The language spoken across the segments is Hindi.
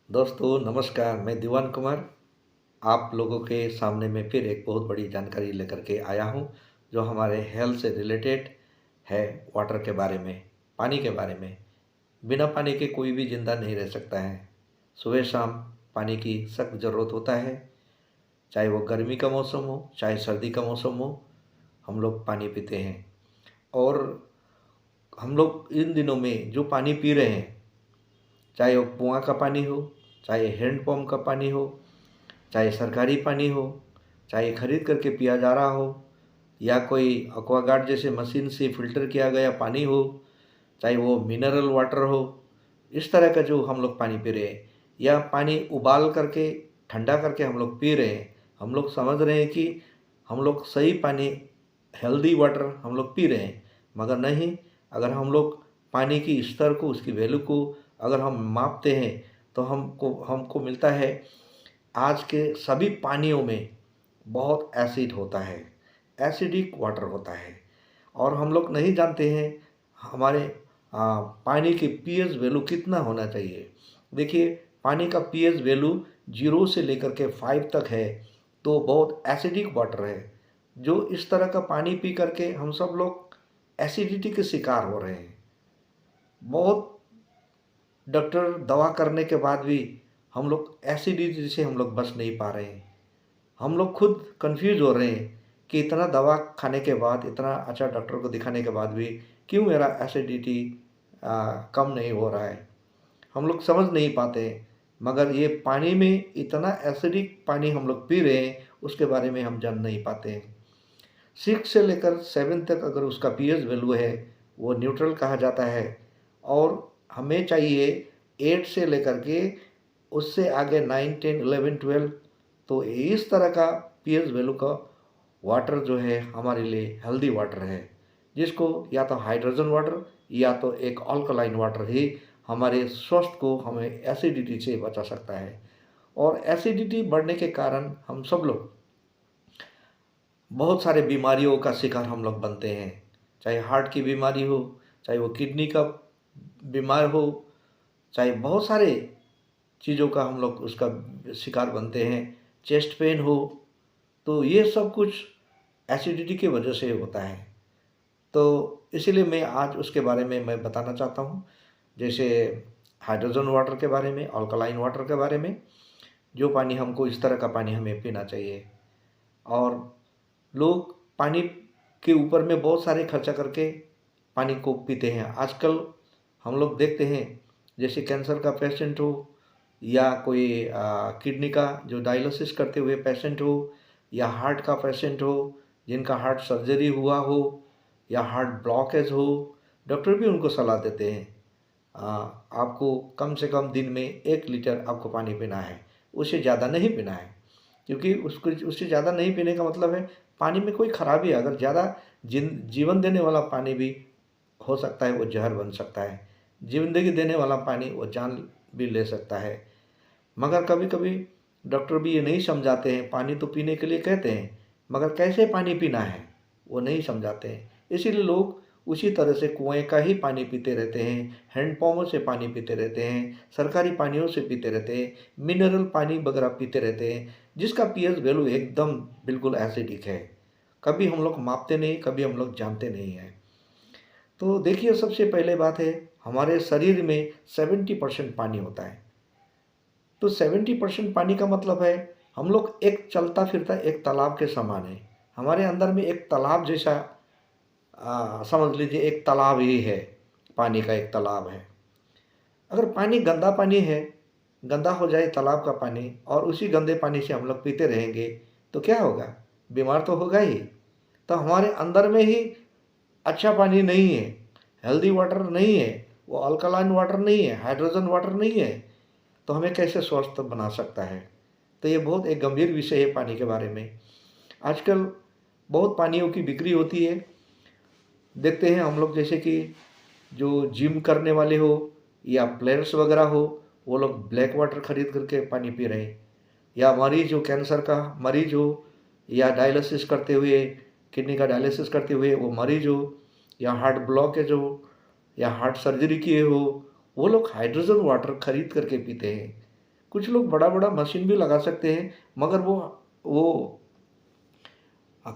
दोस्तों नमस्कार, मैं दीवान कुमार आप लोगों के सामने में फिर एक बहुत बड़ी जानकारी लेकर के आया हूँ, जो हमारे हेल्थ से रिलेटेड है। वाटर के बारे में, पानी के बारे में। बिना पानी के कोई भी ज़िंदा नहीं रह सकता है। सुबह शाम पानी की सख्त ज़रूरत होता है, चाहे वो गर्मी का मौसम हो, चाहे सर्दी का मौसम हो, हम लोग पानी पीते हैं। और हम लोग इन दिनों में जो पानी पी रहे हैं, चाहे वो कुआँ का पानी हो, चाहे हैंडपम्प का पानी हो, चाहे सरकारी पानी हो, चाहे खरीद करके पिया जा रहा हो, या कोई एक्वागार्ड जैसे मशीन से फ़िल्टर किया गया पानी हो, चाहे वो मिनरल वाटर हो, इस तरह का जो हम लोग पानी पी रहे हैं, या पानी उबाल करके ठंडा करके हम लोग पी रहे हैं, हम लोग समझ रहे हैं कि हम लोग सही पानी, हेल्दी वाटर हम लोग पी रहे हैं। मगर नहीं, अगर हम लोग पानी की स्तर को, उसकी वैल्यू को अगर हम मापते हैं, तो हमको मिलता है आज के सभी पानियों में बहुत एसिड होता है, एसिडिक वाटर होता है। और हम लोग नहीं जानते हैं हमारे पानी के पीएच वैल्यू कितना होना चाहिए। देखिए, पानी का पीएच वैल्यू 0 से लेकर के 5 तक है, तो बहुत एसिडिक वाटर है। जो इस तरह का पानी पी करके हम सब लोग एसिडिटी के शिकार हो रहे हैं। बहुत डॉक्टर दवा करने के बाद भी हम लोग एसिडिटी से हम लोग बच नहीं पा रहे हैं। हम लोग खुद कंफ्यूज हो रहे हैं कि इतना दवा खाने के बाद, इतना अच्छा डॉक्टर को दिखाने के बाद भी क्यों मेरा एसिडिटी कम नहीं हो रहा है। हम लोग समझ नहीं पाते हैं। मगर ये पानी में इतना एसिडिक पानी हम लोग पी रहे हैं, उसके बारे में हम जान नहीं पाते हैं। 6 से लेकर 7 तक अगर उसका पीएच वैल्यू है, वो न्यूट्रल कहा जाता है। और हमें चाहिए 8 से लेकर के उससे आगे 9, 10, 11, 12, तो इस तरह का पीएच वैल्यू का वाटर जो है हमारे लिए हेल्दी वाटर है, जिसको या तो हाइड्रोजन वाटर या तो एक अल्कलाइन वाटर ही हमारे स्वास्थ्य को, हमें एसिडिटी से बचा सकता है। और एसिडिटी बढ़ने के कारण हम सब लोग बहुत सारे बीमारियों का शिकार हम लोग बनते हैं। चाहे हार्ट की बीमारी हो, चाहे वो किडनी का बीमार हो, चाहे बहुत सारे चीज़ों का हम लोग उसका शिकार बनते हैं। चेस्ट पेन हो, तो ये सब कुछ एसिडिटी की वजह से होता है। तो इसीलिए मैं आज उसके बारे में मैं बताना चाहता हूँ। जैसे हाइड्रोजन वाटर के बारे में, अल्कलाइन वाटर के बारे में, जो पानी हमको, इस तरह का पानी हमें पीना चाहिए। और लोग पानी के ऊपर में बहुत सारे खर्चा करके पानी को पीते हैं। आजकल हम लोग देखते हैं, जैसे कैंसर का पेशेंट हो, या कोई किडनी का जो डायलिसिस करते हुए पेशेंट हो, या हार्ट का पेशेंट हो, जिनका हार्ट सर्जरी हुआ हो, या हार्ट ब्लॉकेज हो, डॉक्टर भी उनको सलाह देते हैं आपको कम से कम दिन में 1 लीटर आपको पानी पीना है, उससे ज़्यादा नहीं पीना है। क्योंकि उसको, उससे ज़्यादा नहीं पीने का मतलब है पानी में कोई खराबी है। अगर ज़्यादा जीवन देने वाला पानी भी हो सकता है वो जहर बन सकता है। ज़िंदगी देने वाला पानी वो जान भी ले सकता है। मगर कभी कभी डॉक्टर भी ये नहीं समझाते हैं। पानी तो पीने के लिए कहते हैं, मगर कैसे पानी पीना है वो नहीं समझाते हैं। इसीलिए लोग उसी तरह से कुएं का ही पानी पीते रहते हैं, हैंडपम्पों से पानी पीते रहते हैं, सरकारी पानियों से पीते रहते हैं, मिनरल पानी वगैरह पीते रहते हैं, जिसका पीएच वैल्यू एकदम बिल्कुल एसिडिक है। कभी हम लोग मापते नहीं, कभी हम लोग जानते नहीं हैं। तो देखिए, सबसे पहले बात है, हमारे शरीर में 70% पानी होता है। तो 70% पानी का मतलब है हम लोग एक चलता फिरता एक तालाब के समान है। हमारे अंदर में एक तालाब जैसा, समझ लीजिए एक तालाब ही है, पानी का एक तालाब है। अगर पानी गंदा पानी है, गंदा हो जाए तालाब का पानी, और उसी गंदे पानी से हम लोग पीते रहेंगे, तो क्या होगा? बीमार तो होगा ही। तो हमारे अंदर में ही अच्छा पानी नहीं है, हेल्दी वाटर नहीं है, वो अल्कलाइन वाटर नहीं है, हाइड्रोजन वाटर नहीं है, तो हमें कैसे स्वस्थ बना सकता है? तो ये बहुत एक गंभीर विषय है पानी के बारे में। आजकल बहुत पानियों की बिक्री होती है। देखते हैं हम लोग, जैसे कि जो जिम करने वाले हो या प्लेयर्स वगैरह हो, वो लोग ब्लैक वाटर खरीद करके पानी पी रहे हैं। या मरीज हो, कैंसर का मरीज हो, या डायलिसिस करते हुए, किडनी का डायलिसिस करते हुए वो मरीज हो, या हार्ट ब्लॉकेज हो, या हार्ट सर्जरी किए हो, वो लोग हाइड्रोजन वाटर खरीद करके पीते हैं। कुछ लोग बड़ा बड़ा मशीन भी लगा सकते हैं, मगर वो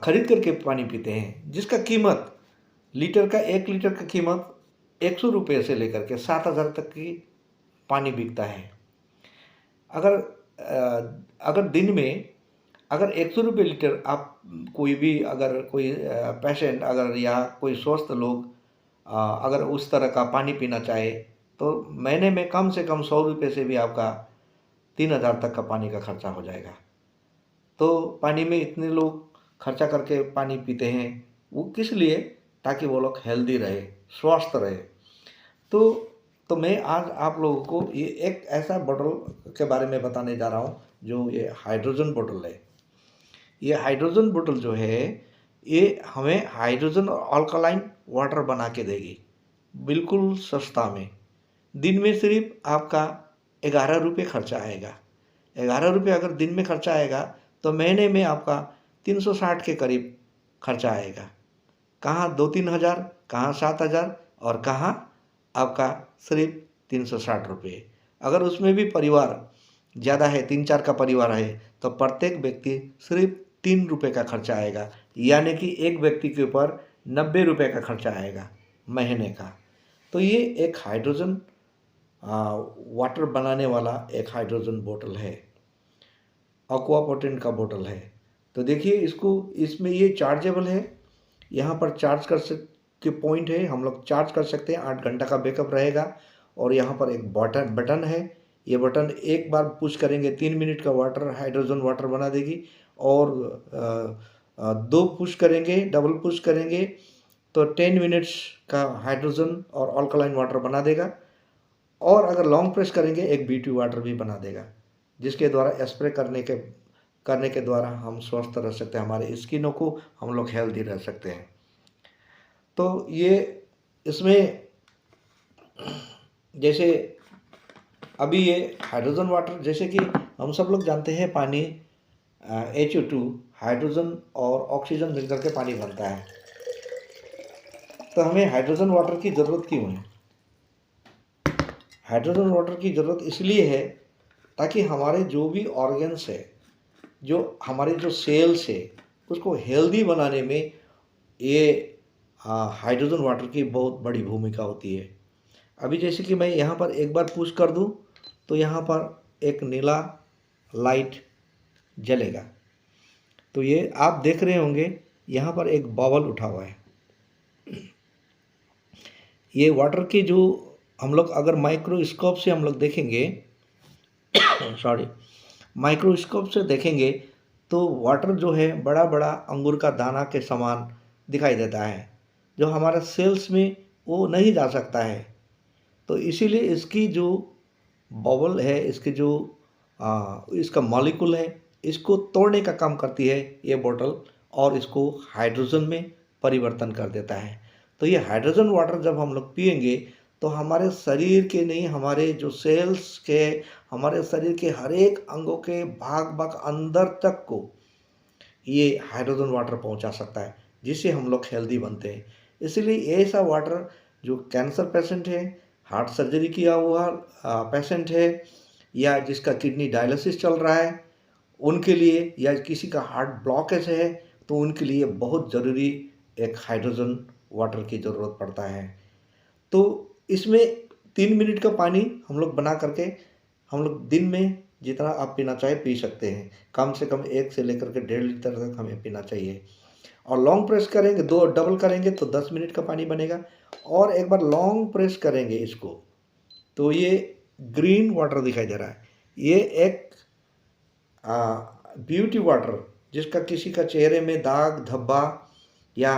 खरीद करके पानी पीते हैं, जिसका कीमत लीटर का 1 लीटर का कीमत 100 रुपये से लेकर के 7,000 तक की पानी बिकता है। अगर दिन में अगर 100 रुपये लीटर आप कोई भी अगर कोई पेशेंट अगर या कोई स्वस्थ लोग अगर उस तरह का पानी पीना चाहे तो महीने में कम से कम 100 रुपये से भी आपका 3,000 तक का पानी का खर्चा हो जाएगा। तो पानी में इतने लोग खर्चा करके पानी पीते हैं, वो किस लिए? ताकि वो लोग हेल्दी रहे, स्वस्थ रहे। तो मैं आज आप लोगों को ये एक ऐसा बोतल के बारे में बताने जा रहा हूँ जो ये हाइड्रोजन बोतल है। ये हाइड्रोजन बोतल जो है ये हमें हाइड्रोजन और अल्कलाइन वाटर बना के देगी, बिल्कुल सस्ता में। दिन में सिर्फ आपका 11 रुपये खर्चा आएगा। 11 रुपये अगर दिन में खर्चा आएगा तो महीने में आपका 360 के करीब खर्चा आएगा। कहाँ 2-3 हज़ार, कहाँ 7,000 और कहाँ आपका सिर्फ 360 रुपये। अगर उसमें भी परिवार ज़्यादा है, 3-4 का परिवार है, तो प्रत्येक व्यक्ति सिर्फ 3 रुपये का खर्चा आएगा, यानी कि एक व्यक्ति के ऊपर 90 रुपये का खर्चा आएगा महीने का। तो ये एक हाइड्रोजन वाटर बनाने वाला एक हाइड्रोजन बोतल है, एक्वा पोटेंट का बोतल है। तो देखिए इसमें ये चार्जेबल है, यहाँ पर चार्ज कर के पॉइंट है, हम लोग चार्ज कर सकते हैं, 8 घंटा का बैकअप रहेगा। और यहाँ पर एक बटन है, ये बटन एक बार पुश करेंगे 3 मिनट का हाइड्रोजन वाटर बना देगी, और 2 पुश करेंगे, डबल पुश करेंगे तो 10 मिनट्स का हाइड्रोजन और अल्कलाइन वाटर बना देगा। और अगर लॉन्ग प्रेस करेंगे एक ब्यूटी वाटर भी बना देगा, जिसके द्वारा स्प्रे करने के द्वारा हम स्वस्थ रह सकते हैं, हमारे स्किनों को हम लोग हेल्दी रह सकते हैं। तो ये इसमें जैसे अभी ये हाइड्रोजन वाटर, जैसे कि हम सब लोग जानते हैं पानी HO2 हाइड्रोजन और ऑक्सीजन मिलकर के पानी बनता है। तो हमें हाइड्रोजन वाटर की ज़रूरत क्यों है? हाइड्रोजन वाटर की ज़रूरत इसलिए है ताकि हमारे जो भी ऑर्गन्स है, जो हमारे जो सेल्स है, उसको हेल्दी बनाने में ये हाइड्रोजन वाटर की बहुत बड़ी भूमिका होती है। अभी जैसे कि मैं यहाँ पर एक बार पुश कर दूँ तो यहाँ पर एक नीला लाइट जलेगा। तो ये आप देख रहे होंगे, यहाँ पर एक बबल उठा हुआ है। ये वाटर की जो हम लोग अगर माइक्रोस्कोप से हम लोग देखेंगे माइक्रोस्कोप से देखेंगे तो वाटर जो है बड़ा बड़ा अंगूर का दाना के समान दिखाई देता है, जो हमारे सेल्स में वो नहीं जा सकता है। तो इसीलिए इसकी जो बबल है, इसके जो इसका मॉलिक्यूल है, इसको तोड़ने का काम करती है ये बोतल, और इसको हाइड्रोजन में परिवर्तन कर देता है। तो ये हाइड्रोजन वाटर जब हम लोग पिएंगे तो हमारे शरीर के नहीं, हमारे जो सेल्स के, हमारे शरीर के हर एक अंगों के भाग अंदर तक को ये हाइड्रोजन वाटर पहुंचा सकता है, जिससे हम लोग हेल्दी बनते हैं। इसलिए ऐसा वाटर जो कैंसर पेशेंट है, हार्ट सर्जरी किया हुआ पेशेंट है, या जिसका किडनी डायलिसिस चल रहा है उनके लिए, या किसी का हार्ट ब्लॉकेज है, तो उनके लिए बहुत ज़रूरी एक हाइड्रोजन वाटर की ज़रूरत पड़ता है। तो इसमें 3 मिनट का पानी हम लोग बना करके हम लोग दिन में जितना आप पीना चाहे पी सकते हैं। कम से कम 1 से लेकर के 1.5 लीटर तक हमें पीना चाहिए। और लॉन्ग प्रेस करेंगे, 2 डबल करेंगे तो 10 मिनट का पानी बनेगा। और एक बार लॉन्ग प्रेस करेंगे इसको तो ये ग्रीन वाटर दिखाई दे रहा है। ये एक ब्यूटी वाटर, जिसका किसी का चेहरे में दाग धब्बा या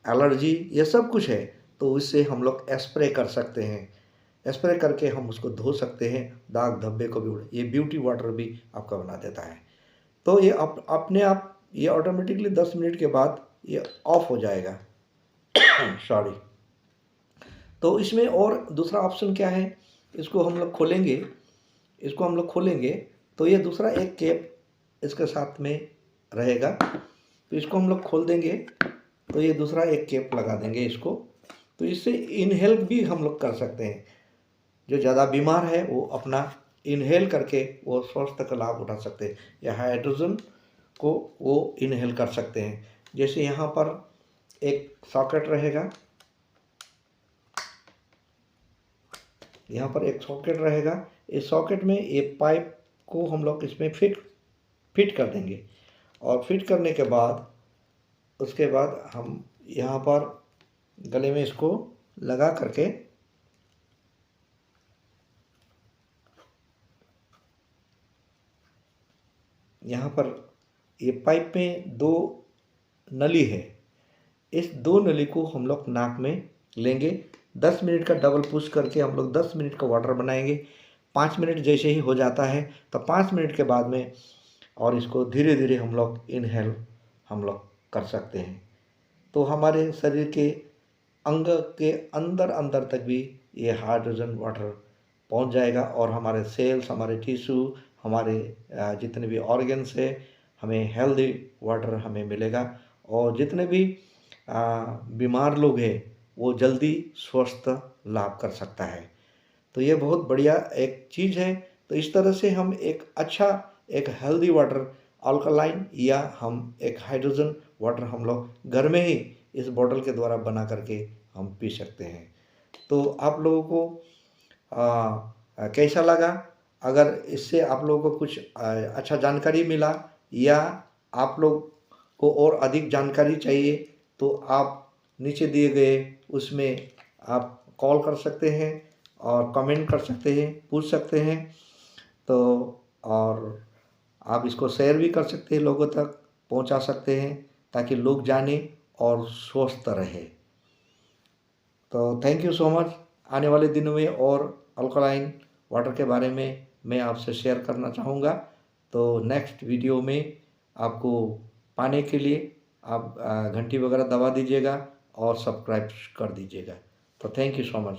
एलर्जी ये सब कुछ है, तो इससे हम लोग स्प्रे कर सकते हैं। स्प्रे करके हम उसको धो सकते हैं, दाग धब्बे को भी। ये ब्यूटी वाटर भी आपका बना देता है। तो ये अपने आप ये ऑटोमेटिकली 10 मिनट के बाद ये ऑफ हो जाएगा। सॉरी। तो इसमें और दूसरा ऑप्शन क्या है, इसको हम लोग खोलेंगे तो ये दूसरा एक कैप इसके साथ में रहेगा। तो इसको हम लोग खोल देंगे तो ये दूसरा एक कैप लगा देंगे इसको। तो इससे इनहेल भी हम लोग कर सकते हैं। जो ज़्यादा बीमार है वो अपना इनहेल करके वो स्वास्थ्य का लाभ उठा सकते हैं, या हाइड्रोजन को वो इनहेल कर सकते हैं। जैसे यहाँ पर एक सॉकेट रहेगा, यहाँ पर एक सॉकेट रहेगा। इस सॉकेट में ये पाइप को हम लोग इसमें फिट कर देंगे, और फिट करने के बाद उसके बाद हम यहाँ पर गले में इसको लगा करके यहाँ पर ये पाइप में 2 नली है, इस 2 नली को हम लोग नाक में लेंगे। 10 मिनट का डबल पुश करके हम लोग 10 मिनट का वाटर बनाएंगे। 5 मिनट जैसे ही हो जाता है तो 5 मिनट के बाद में और इसको धीरे धीरे हम लोग इनहेल हम लोग कर सकते हैं। तो हमारे शरीर के अंग के अंदर अंदर तक भी ये हाइड्रोजन वाटर पहुंच जाएगा, और हमारे सेल्स, हमारे टिश्यू, हमारे जितने भी ऑर्गन्स है, हमें हेल्दी वाटर हमें मिलेगा। और जितने भी बीमार लोग हैं वो जल्दी स्वस्थ लाभ कर सकता है। तो ये बहुत बढ़िया एक चीज़ है। तो इस तरह से हम एक अच्छा एक हेल्दी वाटर अल्कलाइन या हम एक हाइड्रोजन वाटर हम लोग घर में ही इस बॉटल के द्वारा बना करके हम पी सकते हैं। तो आप लोगों को कैसा लगा? अगर इससे आप लोगों को कुछ अच्छा जानकारी मिला, या आप लोग को और अधिक जानकारी चाहिए, तो आप नीचे दिए गए उसमें आप कॉल कर सकते हैं और कमेंट कर सकते हैं, पूछ सकते हैं। तो और आप इसको शेयर भी कर सकते हैं, लोगों तक पहुंचा सकते हैं, ताकि लोग जानें और स्वस्थ रहे। तो थैंक यू सो मच। आने वाले दिनों में और अल्कलाइन वाटर के बारे में मैं आपसे शेयर करना चाहूँगा। तो नेक्स्ट वीडियो में आपको पाने के लिए आप घंटी वगैरह दबा दीजिएगा और सब्सक्राइब कर दीजिएगा। तो थैंक यू सो मच।